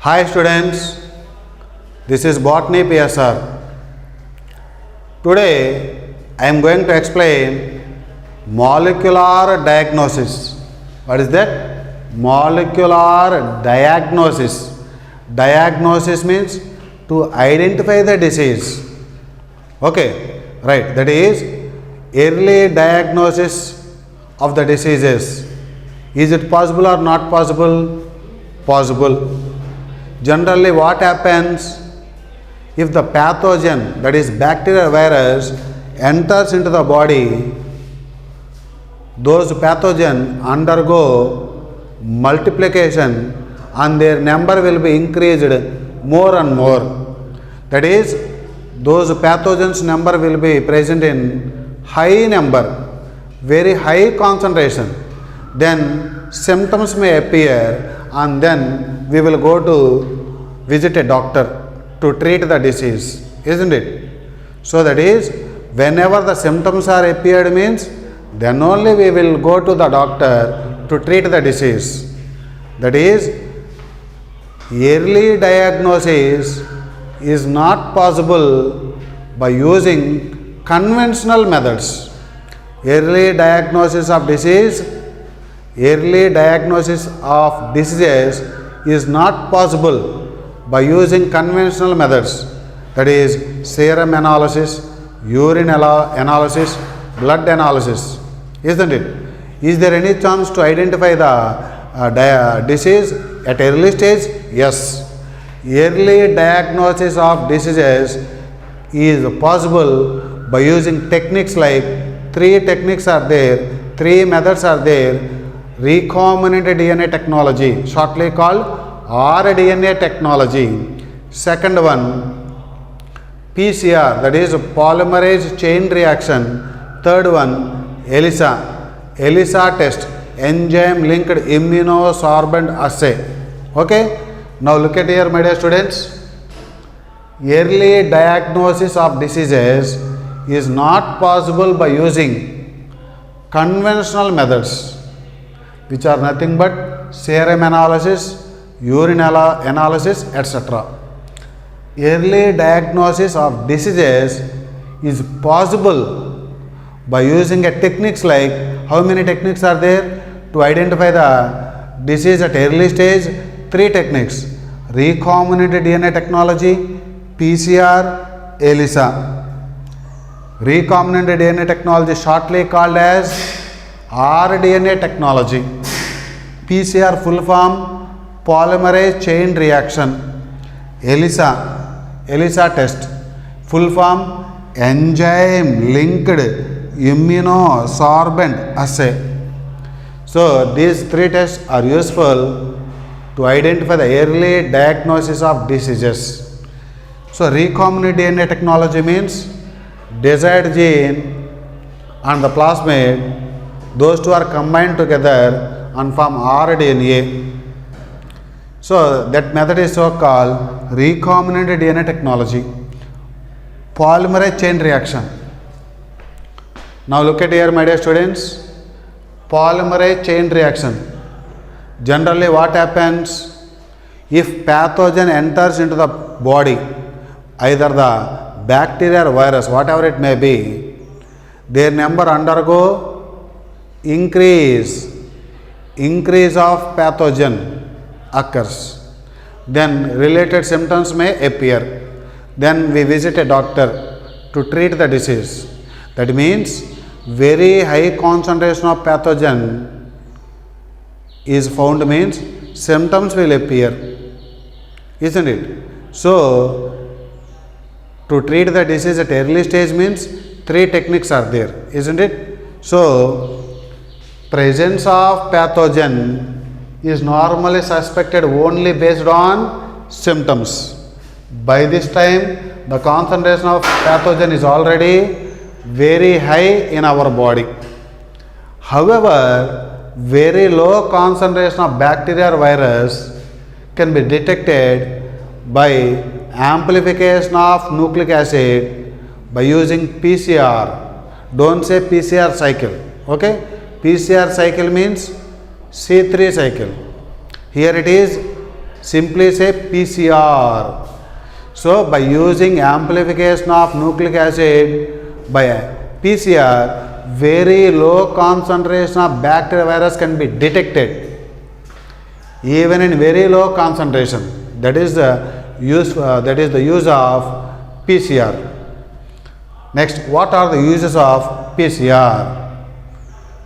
Hi students, this is Botany PSR. Today I am going to explain molecular diagnosis. What is that? Molecular diagnosis. Diagnosis means to identify the disease. Okay, right. That is early diagnosis of the diseases. Is it possible or not possible? Possible. Generally, what happens if the pathogen, that is bacteria or virus, enters into the body? Those pathogen undergo multiplication and their number will be increased more and more. That is, those pathogens number will be present in high number, very high concentration. Then symptoms may appear and then we will go to visit a doctor to treat the disease, isn't it? So that is, whenever the symptoms are appeared means, then only we will go to the doctor to treat the disease. That is, early diagnosis is not possible by using conventional methods. Early diagnosis of diseases is not possible by using conventional methods, that is serum analysis, urine analysis, blood analysis, isn't it? Is there any chance to identify the disease at early stage? Yes. Early diagnosis of diseases is possible by using techniques like three methods are there. Recombinant DNA technology, shortly called rDNA technology. Second one, PCR, that is polymerase chain reaction. Third one, ELISA test, enzyme linked immunosorbent assay. Okay, now look at here, my dear students. Early diagnosis of diseases is not possible by using conventional methods, which are nothing but serum analysis, urine analysis, etc. Early diagnosis of diseases is possible by using a techniques like, how many techniques are there to identify the disease at early stage? Three techniques: recombinant DNA technology, PCR, ELISA. Recombinant DNA technology, shortly called as rDNA technology. PCR, full form polymerase chain reaction. ELISA test, full form enzyme linked immunosorbent assay. So these three tests are useful to identify the early diagnosis of diseases. So recombinant DNA technology means desired gene and the plasmid, those two are combined together and form rDNA. So that method is so called recombinant DNA technology. Polymerase chain reaction. Now look at here, my dear students. Polymerase chain reaction. Generally what happens if pathogen enters into the body, either the bacteria or virus, whatever it may be, their number undergo increase of pathogen occurs. Then related symptoms may appear. Then we visit a doctor to treat the disease. That means very high concentration of pathogen is found means symptoms will appear, isn't it? So to treat the disease at early stage means three techniques are there, isn't it? So presence of pathogen is normally suspected only based on symptoms. By this time, the concentration of pathogen is already very high in our body. However, very low concentration of bacteria or virus can be detected by amplification of nucleic acid by using PCR. Don't say PCR cycle. Okay? PCR cycle means C3 cycle. Here it is Simply say PCR. So by using amplification of nucleic acid by PCR, very low concentration of bacterial virus can be detected, even in very low concentration. That is the use of PCR. Next, what are the uses of PCR?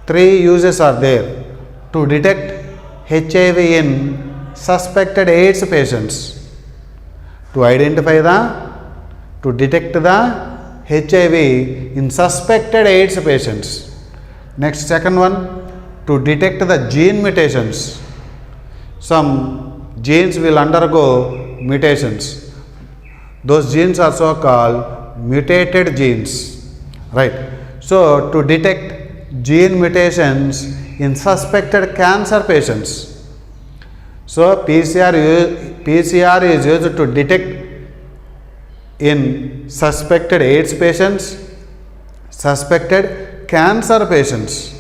3 uses are there. To detect HIV in suspected AIDS patients. To detect the HIV in suspected AIDS patients. Next, second one, to detect the gene mutations. Some genes will undergo mutations. Those genes are so called mutated genes, right? So to detect gene mutations in suspected cancer patients. So PCR is used to detect in suspected AIDS patients, suspected cancer patients,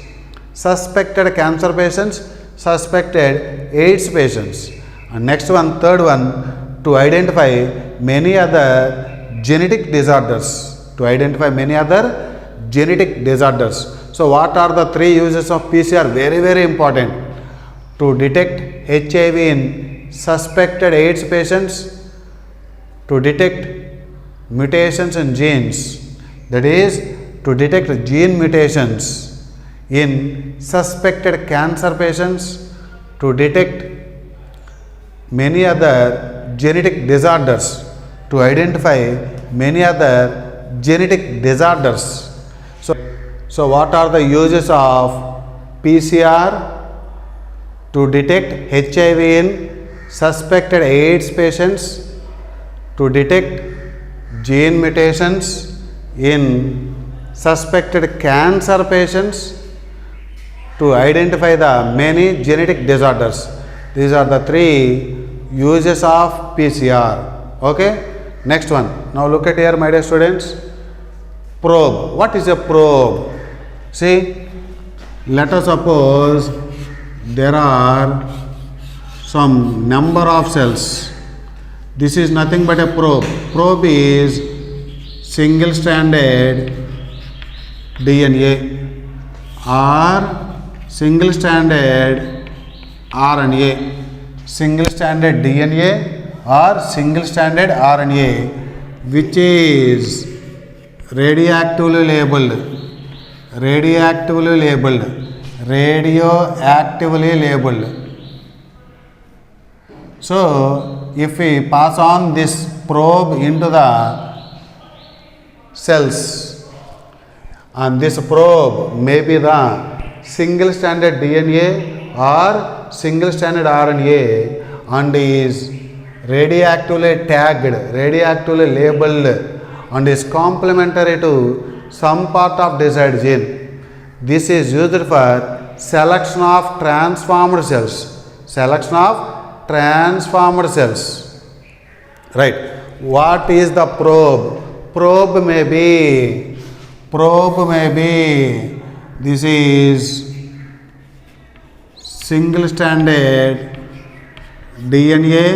suspected AIDS patients. And next one, third one, to identify many other genetic disorders. So what are the 3 uses of PCR? Very, very important. To detect HIV in suspected AIDS patients, to detect mutations in genes, that is, to detect gene mutations in suspected cancer patients, to detect many other genetic disorders, to identify many other genetic disorders. So what are the uses of PCR? To detect HIV in suspected AIDS patients, to detect gene mutations in suspected cancer patients, to identify the many genetic disorders. These are the 3 uses of PCR. Okay. Next one. Now look at here, my dear students. Probe. What is a probe? See, let us suppose there are some number of cells. This is nothing but a probe. Probe is single stranded DNA or single stranded RNA. Single stranded DNA or single stranded RNA, which is radioactively labeled. So if we pass on this probe into the cells, and this probe may be the single stranded DNA or single stranded RNA, and is radioactively tagged, radioactively labeled, and is complementary to some part of desired gene. This is used for selection of transformed cells. Right. What is the probe? Probe may be this is single stranded DNA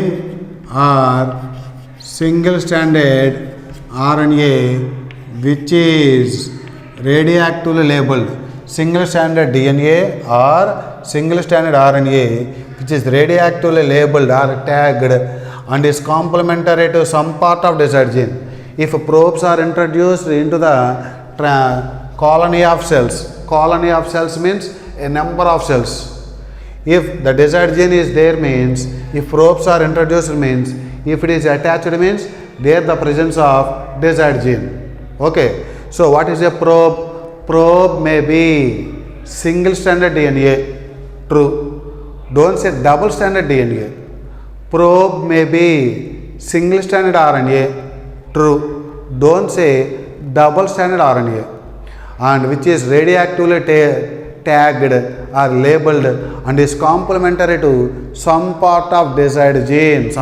or single stranded RNA, which is radioactively labeled. Single stranded DNA or single stranded RNA, which is radioactively labeled or tagged and is complementary to some part of desired gene. If probes are introduced into the colony of cells means a number of cells. If the desired gene is there means, if probes are introduced means, if it is attached means there the presence of desired gene. Okay. So what is a probe? Probe may be single stranded DNA. True. Don't say double stranded DNA. Probe may be single stranded RNA. True. Don't say double stranded RNA. And which is radioactively tagged or labeled and is complementary to some part of desired gene.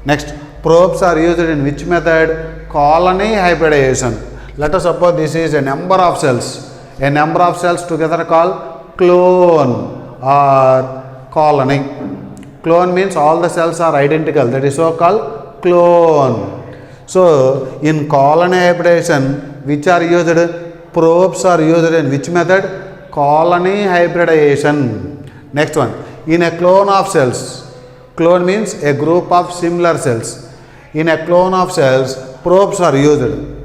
Next, probes are used in which method? Colony hybridization. Let us suppose this is a number of cells. A number of cells together called clone or colony. Clone means all the cells are identical. That is so called clone. So in colony hybridization, which are used? Probes are used in which method? Colony hybridization. Next one. In a clone of cells, clone means a group of similar cells. In a clone of cells, probes are used.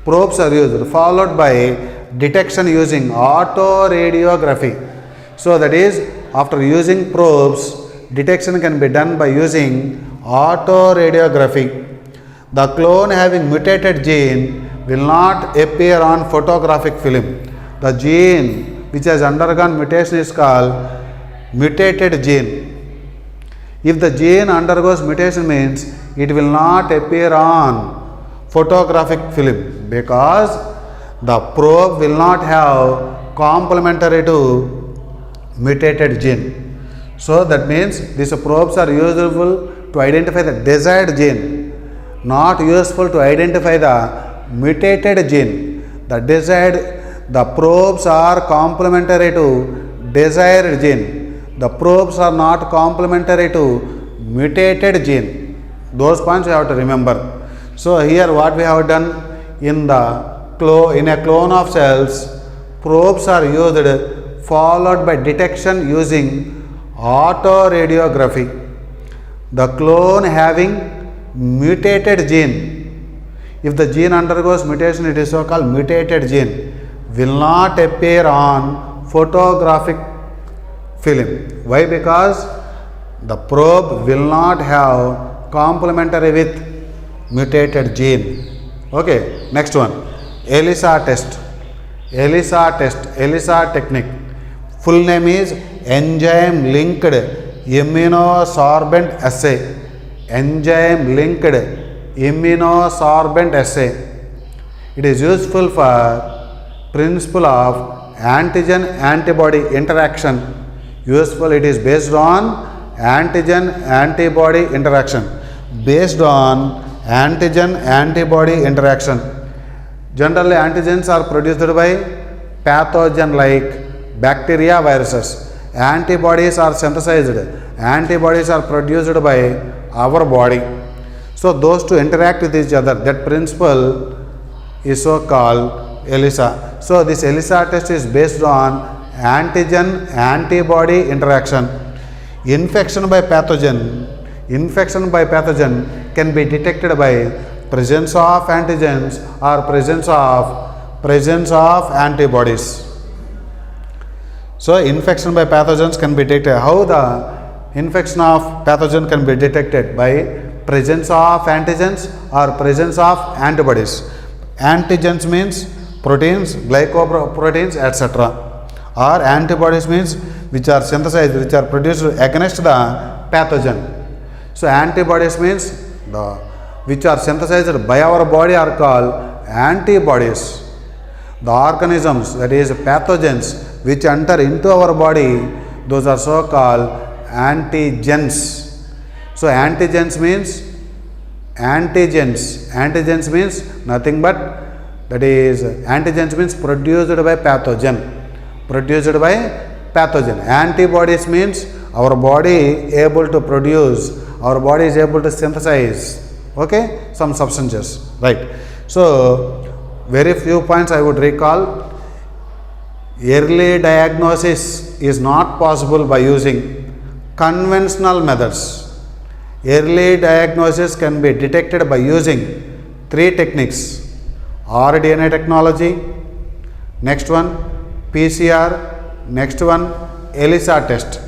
Probes are used, followed by detection using autoradiography. So that is, after using probes, detection can be done by using autoradiography. The clone having mutated gene will not appear on photographic film. The gene which has undergone mutation is called mutated gene. If the gene undergoes mutation means it will not appear on photographic film because the probe will not have complementary to mutated gene. So that means these probes are useful to identify the desired gene, not useful to identify the mutated gene. The probes are complementary to desired gene. The probes are not complementary to mutated gene. Those points you have to remember. So here what we have done, in a clone of cells, probes are used followed by detection using autoradiography. The clone having mutated gene, if the gene undergoes mutation, it is so called mutated gene, will not appear on photographic film. Why? Because the probe will not have complementary with mutated gene. Okay, next one, ELISA test. ELISA technique. Full name is enzyme linked immunosorbent assay. Enzyme linked immunosorbent assay. It is useful for principle of antigen antibody interaction. Useful, it is based on antigen antibody interaction. Based on antigen antibody interaction. Generally antigens are produced by pathogen like bacteria, viruses. Antibodies are synthesized. Antibodies are produced by our body. So those two interact with each other. That principle is so called ELISA. So this ELISA test is based on antigen antibody interaction. Infection by pathogen can be detected by presence of antigens or presence of antibodies. So infection by pathogens can be detected. How the infection of pathogen can be detected? By presence of antigens or presence of antibodies. Antigens means proteins, glycoproteins, etc. Or antibodies means which are synthesized, which are produced against the pathogen. So antibodies means which are synthesized by our body are called antibodies. The organisms, that is pathogens, which enter into our body, those are so called antigens. So antigens means nothing but, that is antigens means produced by pathogen. Antibodies means our body able to produce, our body is able to synthesize, okay, some substances, right. So very few points I would recall. Early diagnosis is not possible by using conventional methods. Early diagnosis can be detected by using three techniques: rDNA technology, next one PCR, next one ELISA test,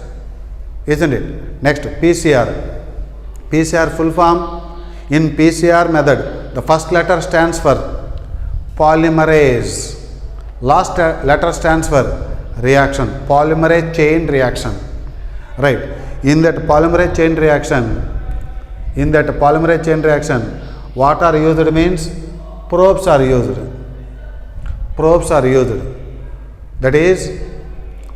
isn't it? Next PCR. PCR full form. In PCR method, the first letter stands for polymerase, last letter stands for reaction, polymerase chain reaction, right. In that polymerase chain reaction, what are used means probes are used. That is,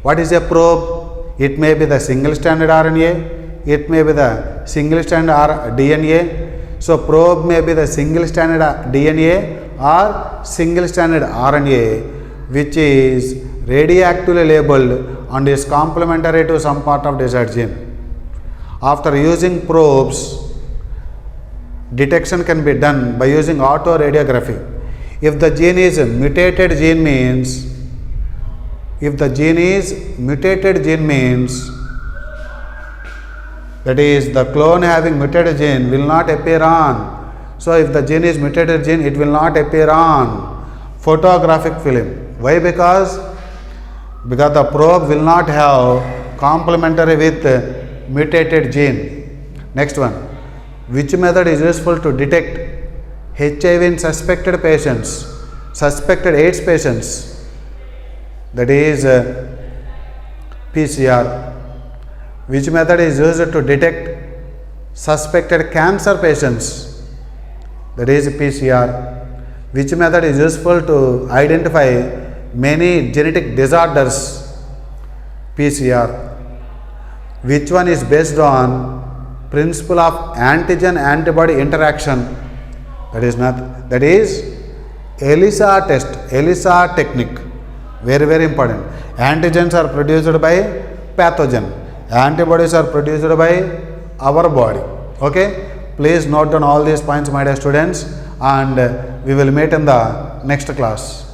what is a probe? It may be the single stranded RNA, it may be the single stranded DNA. So probe may be the single stranded DNA or single stranded RNA, which is radioactively labeled and is complementary to some part of desired gene. After using probes, detection can be done by using autoradiography. If the gene is mutated gene means, that is the clone having mutated gene will not appear on. So if the gene is mutated gene, it will not appear on photographic film. Why? Because the probe will not have complementary with mutated gene. Next one, which method is useful to detect HIV in suspected patients, suspected AIDS patients? That is PCR. Which method is used to detect suspected cancer patients? That is PCR. Which method is useful to identify many genetic disorders? PCR. Which one is based on principle of antigen-antibody interaction? That is ELISA test, ELISA technique. Very, very important. Antigens are produced by pathogen. Antibodies are produced by our body. Okay? Please note down all these points, my dear students, and we will meet in the next class.